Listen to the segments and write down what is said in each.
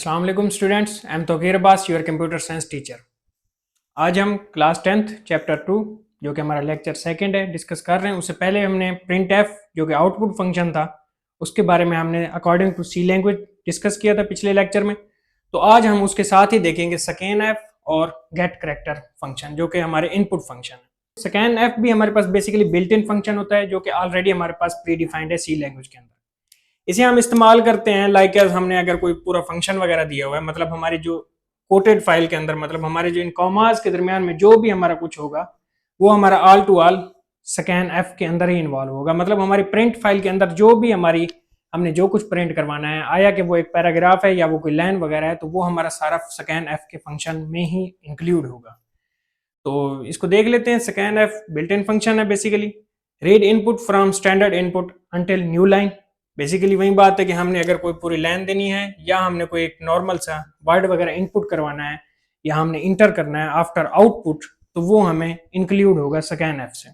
अस्सलाम वालेकुम students, I am Tauqeer Abbas, your computer science teacher. आज हम क्लास 10th चैप्टर 2 जो कि हमारा लेक्चर सेकंड है डिस्कस कर रहे हैं। उससे पहले हमने प्रिंट एफ जो कि आउटपुट फंक्शन था उसके बारे में हमने according to C language discuss किया था पिछले लेक्चर में। तो आज हम उसके साथ ही देखेंगे स्कैन एफ और गेट करैक्टर फंक्शन जो कि हमारे इनपुट फंक्शन है। स्कैन एफ भी हमारे पास बेसिकली बिल्ट इन फंक्शन होता है जो कि ऑलरेडी हमारे पास प्री डिफाइंड है सी लैंग्वेज के अंदर। इसे हम इस्तेमाल करते हैं लाइक एज हमने अगर कोई पूरा फंक्शन वगैरह दिया हुआ है, मतलब हमारी जो कोटेड फाइल के अंदर, मतलब हमारे जो इन कॉमास के दरमियान में जो भी हमारा कुछ होगा वो हमारा all to all scanf के अंदर ही इन्वॉल्व होगा। मतलब हमारी प्रिंट फाइल के अंदर जो भी हमारी हमने जो कुछ प्रिंट करवाना है, आया कि वो एक पैराग्राफ है या वो कोई लाइन वगैरह है, तो वो हमारा सारा स्कैन एफ के फंक्शन में ही इंक्लूड होगा। तो इसको देख लेते हैं। Scanf built in function है basically. Read input from standard input until new line. Basically वही बात है कि हमने अगर कोई पूरी लाइन देनी है या हमने कोई एक नॉर्मल सा वर्ड वगैरह इनपुट करवाना है या हमने इंटर करना है आफ्टर आउटपुट, तो वो हमें इंक्लूड होगा स्कैन एफ से।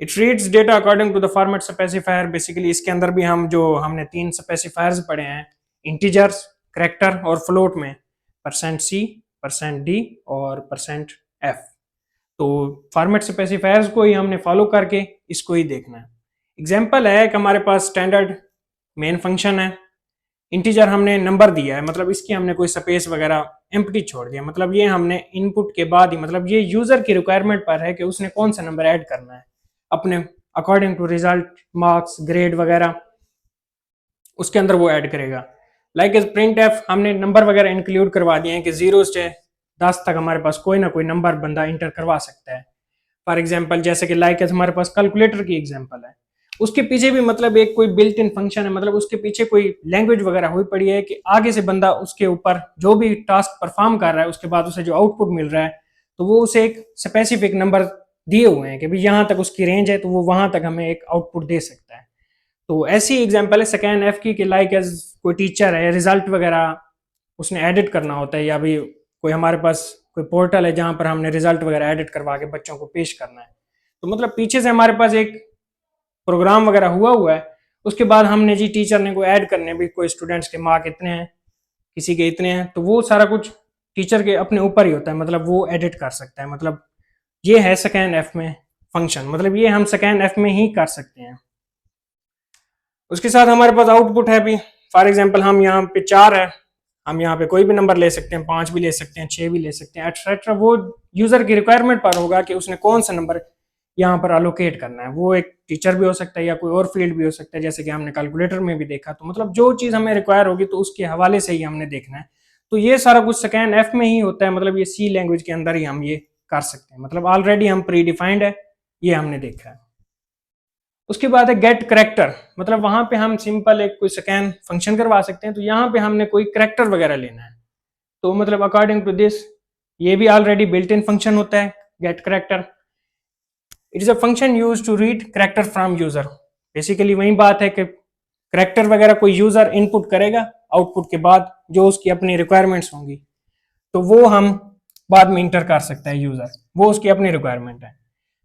It reads data according to the format specifier. Basically इसके अंदर भी हम जो हमने 3 स्पेसिफायर्स पढ़े हैं, इंटीजर्स, करैक्टर और फ्लोट में, %c, %d और %f। तो फॉर्मेट स्पेसिफायर्स को ही हमने फॉलो करके इसको ही देखना है। एग्जाम्पल है कि हमारे पास स्टैंडर्ड मेन फंक्शन है, इंटीजर हमने नंबर दिया है, मतलब इसकी हमने कोई स्पेस वगैरह एम्प्टी छोड़ दिया, मतलब ये हमने इनपुट के बाद ही, मतलब ये यूजर की रिक्वायरमेंट पर है कि उसने कौन सा नंबर ऐड करना है अपने according to result, marks, grade वगैरह, उसके अंदर वो ऐड करेगा। लाइक एज प्रिंट एफ हमने नंबर वगैरह इंक्लूड करवा दिए हैं कि 0 से 10 तक हमारे पास कोई ना कोई नंबर बंदा इंटर करवा सकता है। फॉर एग्जाम्पल जैसे कि लाइक एज हमारे पास कैलकुलेटर की एग्जाम्पल है, उसके पीछे भी मतलब एक कोई बिल्ट इन फंक्शन है, मतलब उसके पीछे कोई लैंग्वेज वगैरह हुई पड़ी है कि आगे से बंदा उसके ऊपर जो भी टास्क परफॉर्म कर रहा है उसके बाद उसे जो आउटपुट मिल रहा है तो वो उसे एक स्पेसिफिक नंबर दिए हुए हैं कि भाई यहाँ तक उसकी रेंज है तो वो वहां तक हमें एक आउटपुट दे सकता है। तो ऐसी एग्जाम्पल है स्कैन एफ की कि लाइक एज कोई टीचर है, रिजल्ट वगैरह उसने एडिट करना होता है, या भी कोई हमारे पास कोई पोर्टल है जहां पर हमने रिजल्ट वगैरह एडिट करवा के बच्चों को पेश करना है। तो मतलब पीछे से हमारे पास एक प्रोग्राम वगैरह हुआ है, उसके बाद हमने जी टीचर ने को ऐड करने, भी कोई स्टूडेंट्स के मार्क इतने हैं, किसी के इतने हैं, तो वो सारा कुछ टीचर के अपने ऊपर ही होता है, मतलब वो एडिट कर सकता है। मतलब ये है स्कैन एफ में फंक्शन, मतलब ये हम स्कैन एफ में ही कर सकते हैं। उसके साथ हमारे पास आउटपुट है भी। फॉर एग्जाम्पल हम यहाँ पे 4 है, हम यहाँ पे कोई भी नंबर ले सकते हैं, 5 भी ले सकते हैं, 6 भी ले सकते हैं, एक्सेट्रा। वो यूजर की रिक्वायरमेंट पर होगा कि उसने कौन सा नंबर यहाँ पर अलोकेट करना है। वो एक टीचर भी हो सकता है या कोई और फील्ड भी हो सकता है, जैसे कि हमने कैलकुलेटर में भी देखा। तो मतलब जो चीज हमें रिक्वायर होगी तो उसके हवाले से ही हमने देखना है। तो ये सारा कुछ स्कैन एफ में ही होता है, मतलब ये सी लैंग्वेज के अंदर ही हम ये कर सकते हैं, मतलब ऑलरेडी हम प्री डिफाइंड है, ये हमने देखा है। उसके बाद है गेट करैक्टर, मतलब वहां पे हम सिंपल एक कोई स्कैन फंक्शन करवा सकते हैं। तो यहाँ पे हमने कोई करैक्टर वगैरह लेना है, तो मतलब अकॉर्डिंग टू दिस ये भी ऑलरेडी बिल्ट इन फंक्शन होता है get character. It is a function use to read character from user. Basically वही बात है कि करैक्टर वगैरह कोई यूजर इनपुट करेगा, आउटपुट के बाद जो उसकी अपनी रिक्वायरमेंट्स होंगी तो वो हम बाद में इंटर कर सकता है यूजर, वो उसकी अपनी रिक्वायरमेंट है।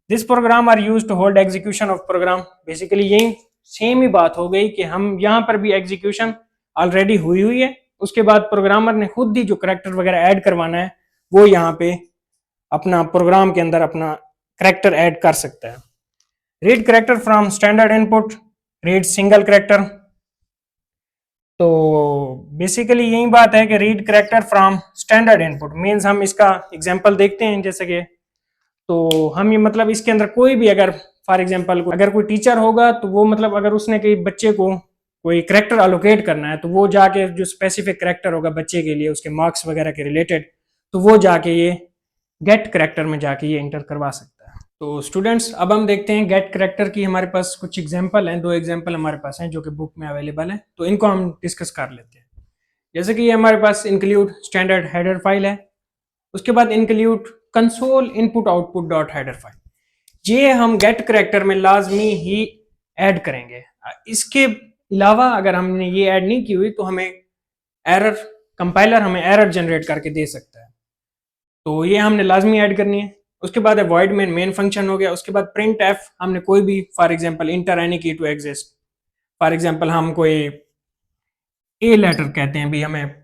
This program are use to hold execution of program. Basically यही सेम ही बात हो गई कि हम यहाँ पर भी एग्जीक्यूशन ऑलरेडी हुई है, उसके बाद प्रोग्रामर ने खुद ही जो करैक्टर वगैरह ऐड करवाना है वो यहाँ पे अपना प्रोग्राम के अंदर अपना करैक्टर ऐड कर सकता है। Read character from standard input, read single character. तो बेसिकली यही बात है कि read character from standard input means हम इसका एग्जांपल देखते हैं। जैसे कि तो हम ये मतलब इसके अंदर कोई भी अगर फॉर एग्जांपल अगर कोई टीचर होगा तो वो मतलब अगर उसने कोई बच्चे को कोई करैक्टर अलोकेट करना है तो वो जाके जो स्पेसिफिक करैक्टर होगा बच्चे के लिए उसके मार्क्स वगैरह के रिलेटेड, तो वो जाके ये गेट करैक्टर में जाके ये इंटर करवा सकता है। तो स्टूडेंट्स अब हम देखते हैं गेट करैक्टर की हमारे पास कुछ एग्जांपल हैं, 2 एग्जांपल हमारे पास हैं जो कि बुक में अवेलेबल है, तो इनको हम डिस्कस कर लेते हैं। जैसे कि ये हमारे पास इंक्लूड स्टैंडर्ड हेडर फाइल है, उसके बाद include console input output dot header file, ये हम गेट करैक्टर में लाजमी ही ऐड करेंगे। इसके अलावा अगर हमने ये ऐड नहीं की हुई तो हमें एरर, कंपाइलर हमें एरर जनरेट करके दे सकता है, तो ये हमने लाजमी ऐड करनी है। उसके बाद है वॉइड मेन फंक्शन हो गया। उसके बाद प्रिंट एफ हमने कोई भी फॉर एग्जांपल इंटर एनी की टू एग्जिस्ट, फॉर एग्जांपल हम कोई ए लेटर कहते हैं भी, हमें